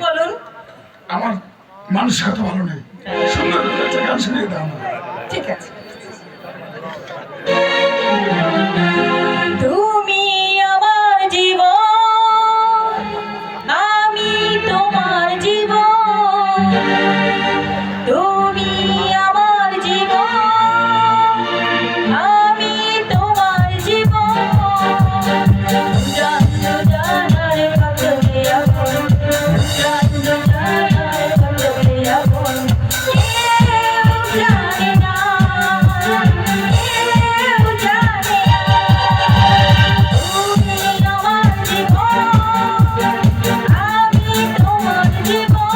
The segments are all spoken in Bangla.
বলুন। আমার মানসিকতা ভালো নেই, সুন্দর একটা গান শুনিয়ে দাও। ঠিক আছে। তুমি আমার জীবন, আমি তোমার জীবন। তুমি আমার জীবন, আমি তোমার জীবন। জানো জানার কাছে আপন, জানো জানার কাছে আপন। কেউ জানে না, কেউ জানে না। তুমি আমার জীবন, আমি তোমার জীবন।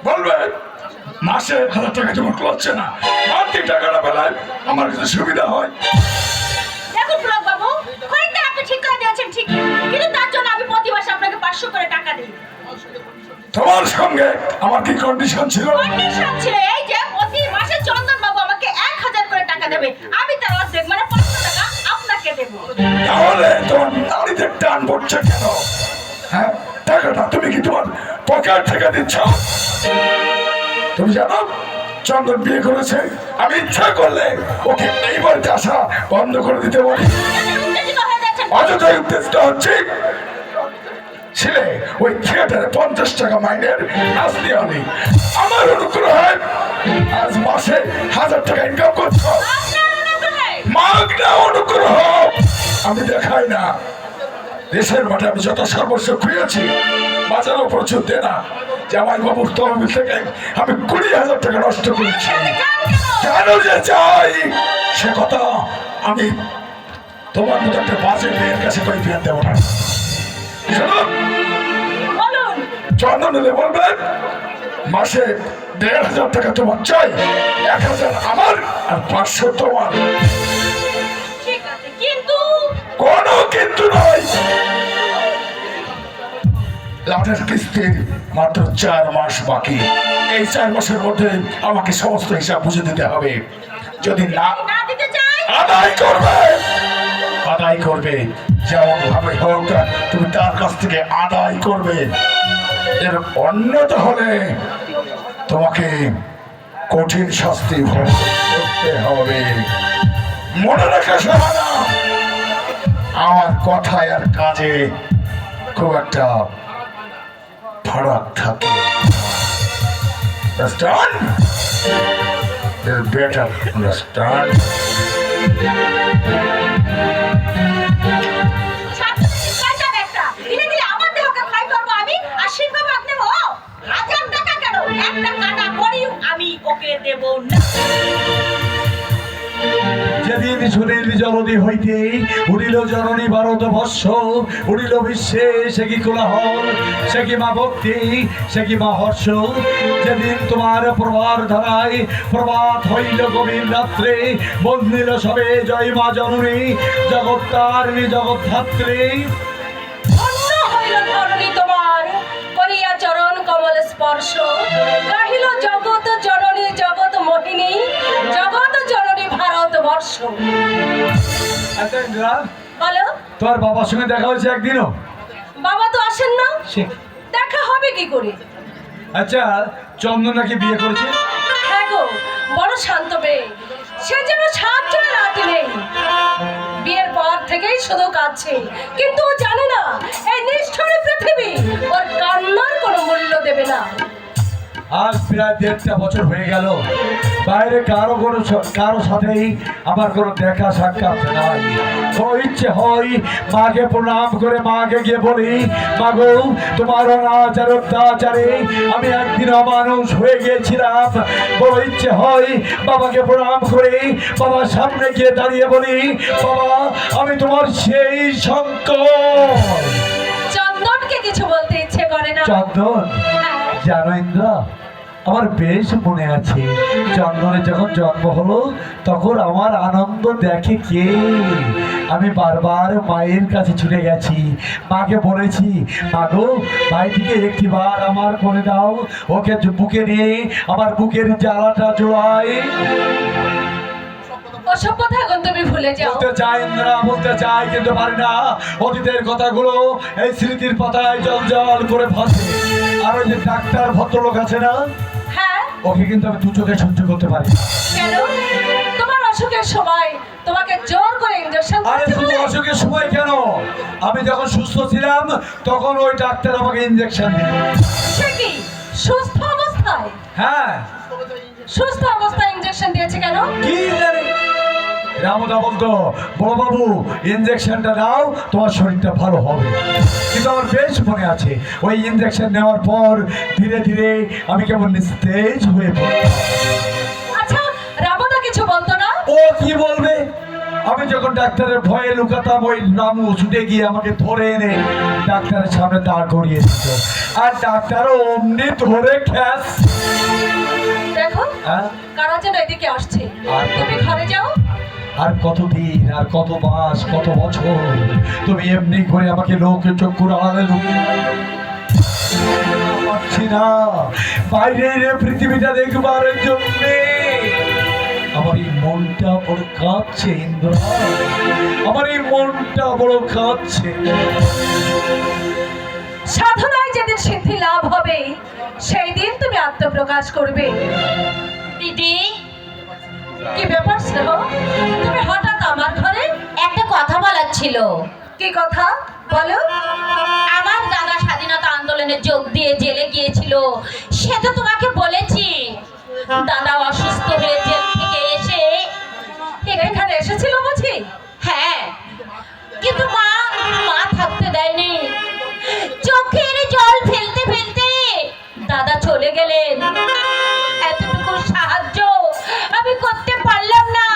বলবে মাসে 1000 টাকা জমা করছে না, মান্থলি টাকাটা পেলায় আমার কিছু সুবিধা হয়। দেখুন প্রভাত বাবু, খরিদ্দার আপনি ঠিক করে দিয়েছেন ঠিকই, কিন্তু তার জন্য আমি প্রতি মাসে আপনাকে 500 করে টাকা দিই। তোমার সঙ্গে আমার কি কন্ডিশন ছিল? কন্ডিশন ছিল এই যে প্রতি মাসে চন্দন বাবু আমাকে 1000 করে টাকা দেবে, আমি তার অর্ধেক মানে 500 টাকা আপনাকে দেব। তাহলে তোমার নারীতে টান পড়ছে কেন? হ্যাঁ, টাকাটা তুমি কি তোমার পকেট থেকে দিচ্ছ? তুমি জানো চন্দন বিয়ে করেছে, আমি ইচ্ছা করলে ওকে এই বাড়িতে আসা বন্ধ করে দিতে পারি। অযথাই উত্তেজিত হচ্ছে। ছেলে ওই থিয়েটারে 50 টাকা মাইনের নাচ দিয়ে আনি, আমার অনুগ্রহ হয় আজ মাসে 1000 টাকা ইনকাম করছো। মাগনা অনুগ্রহ আমি দেখাই না। দেশের মাঠে আমি যত সর্বস্ব খুঁজেছি, বাজারও প্রচুর দেনা। জামাই বাবুর তহবিল থেকে আমি 20,000 টাকা নষ্ট করেছি। কেন যে চাই সে কথা আমি তোমার মতো একটা বাজে মেয়ের কাছে কই বিয়ে দেবো না। শোনো, বলুন। চন্দন এলে বলবেন মাসে ১,৫০০ টাকা তোমার চাই, ১,০০০ আমার আর ৫০০ তোমার। ঠিক আছে, কিন্তু কোনো কিন্তু নয়। লাটের কিস্তির মাত্র ৪ মাস বাকি। এই ৪ মাসের মধ্যে আমাকে সমস্ত হিসাব বুঝে দিতে হবে। যদি না না দিতে চাই, আদায় করবে, আদায় করবে, যেমন ভাবে হোক তুমি তার কাছ থেকে আদায় করবে। এর অন্যতা হলে তোমাকে কঠিন শাস্তি ভোগ করতে হবে। মনে রেখে শাহানা, আমার কথায় আর কাজে খুব একটা ফারাক থাকে। Understand? You better understand. শয়তান একটা। দিলে দিলে আমার দেহকে ক্ষয় করবো আমি, আর শিখবো আপনি। ও ১,০০০ টাকা কেন, একটা কাটা করি আমি ওকে দেব না। যেদিন সুনীল জলদি হইতে উড়িল জননী ভারত বর্ষ, উড়িল বিশ্বে সে কি কোলাহল, সে কি মা ভক্তি, সে কি মা হর্ষ। যেদিন তোমার প্রভার ধারায় প্রভাত হইল গভীর রাত্রে, বন্দিল সবে জয় মা জননী, জগত্তারিণী জগদ্ধাত্রী। ধন্য হইল ধরণী তোমার, করিয়া চরণ কমল স্পর্শ। গাহিল জগৎ জননী জগৎ মোহিনী, জগৎ জননী ভারতবর্ষ। আচ্ছা ইন্দ্রা, বলো। তোর বাবার সঙ্গে দেখা হয়েছে একদিনও? বাবা তো আসেন না, সে দেখা হবে কি করে? আচ্ছা, চন্দন নাকি বিয়ে করেছে? হ্যাঁ গো, বড় শান্ত মেয়ে, সে যেন ৭ জনের আটে নেই। বিয়ের পর থেকেই শুধু কাঁদছে, কিন্তু ও জানে না এই নিষ্ঠুর পৃথিবী ওর কান্নার কোনো মূল্য দেবে না। আজ প্রায় ১.৫ বছর হয়ে গেল, বাইরে কারো সাথেই আমার কোনো দেখা সাক্ষাৎ নাই। কোনো ইচ্ছে হয় মাকে প্রণাম করে মাকে গিয়ে বলি, মাগো তোমার অনাচার অত্যাচারে আমি একদিন অমানুষ হয়ে গিয়েছিলাম। বড় ইচ্ছে হয় বাবাকে প্রণাম করে বাবার সামনে গিয়ে দাঁড়িয়ে বলি, বাবা আমি তোমার সেই শঙ্কর। চন্দনকে কিছু বলতে ইচ্ছে করে না। চন্দন, হ্যাঁ, জানো ইন্দ্র, আমার বেশ মনে আছে চন্দনের যখন জন্ম হলো তখন আমার আনন্দ দেখে কে। আমি বারবার মায়ের কাছে ছুটে গেছি, মাকে বলেছি, মাগো ভাইটিকে একটিবার আমার করে দাও, ওকে বুকে নিয়ে আমার বুকের জ্বালাটা জোড়ায়। ওসব কথা এখন তুমি ভুলে যাও। বলতে চাই ইন্দ্রা, বলতে চাই কিন্তু পারি না। অতীতের কথাগুলো এই স্মৃতির পাতায় জল জল করে ভাসে। আর ওই যে ডাক্তার ভদ্রলোক আছে না, হ্যাঁ, ওকে কিন্তু আমি ২ চোখে সহ্য করতে পারি না। কেন? তোমার অসুখের সময় তোমাকে জোর করে ইনজেকশন আরে করতে শুধু বলে? অসুখের সময় কেন, আমি যখন সুস্থ ছিলাম তখন ওই ডাক্তার আমাকে ইনজেকশন দিল। সে কি সুস্থ অবস্থায়? হ্যাঁ, সুস্থ অবস্থায় ইনজেকশন দিয়েছে কেন? কি জানি রামদা বলতো, বড় বাবু ইনজেকশনটা দাও তোমার শরীরটা ভালো হবে। কিন্তু আমার বেশ মনে আছে ওই ইনজেকশন নেওয়ার পর ধীরে ধীরে আমি কেমন নিস্তেজ হয়ে পড়ি। আচ্ছা, রামদা কিছু বলতো না? ও কি বলবে, আমি যখন ডাক্তারের ভয়ে লুকাতাম ওই রামু ছুটে গিয়ে আমাকে ধরে এনে ডাক্তারের সামনে দাঁড় করিয়ে দিত, আর ডাক্তারও অমনি ধরে খ্যাস। দেখো, হ্যাঁ, কারা যেন এদিকে আসছে, আর তুমি ঘরে যাও। আর কতদিন, আর কত মাস, কত বছর তুমি এমনি করে আমাকে লোকের চক্ষুর আড়ালে লুকিয়ে পাচ্ছি না বাইরের পৃথিবীটা দেখবার জন্য। আমার এই মনটা বড় কাঁদছে ইন্দ্র, আমার এই মনটা বড় কাঁদছে। সাধনায় যেদিন সিদ্ধি লাভ হবে সেই দিন তুমি আত্মপ্রকাশ করবে। দিদি, কি ব্যাপার স্নেহ, তুমি হঠাৎ আমার ঘরে? একটা কথা বলার ছিল। কি কথা বলো? আমার দাদা স্বাধীনতা আন্দোলনে যোগ দিয়ে জেলে গিয়েছিল, সে তো তোমাকে বলেছি। দাদা অসুস্থ হয়ে জেল থেকে এসে এখানে এসেছিল বুঝি? হ্যাঁ, কিন্তু মা থাকতে দেয়নি। চোখের জল ফেলতে ফেলতে দাদা চলে গেলেন।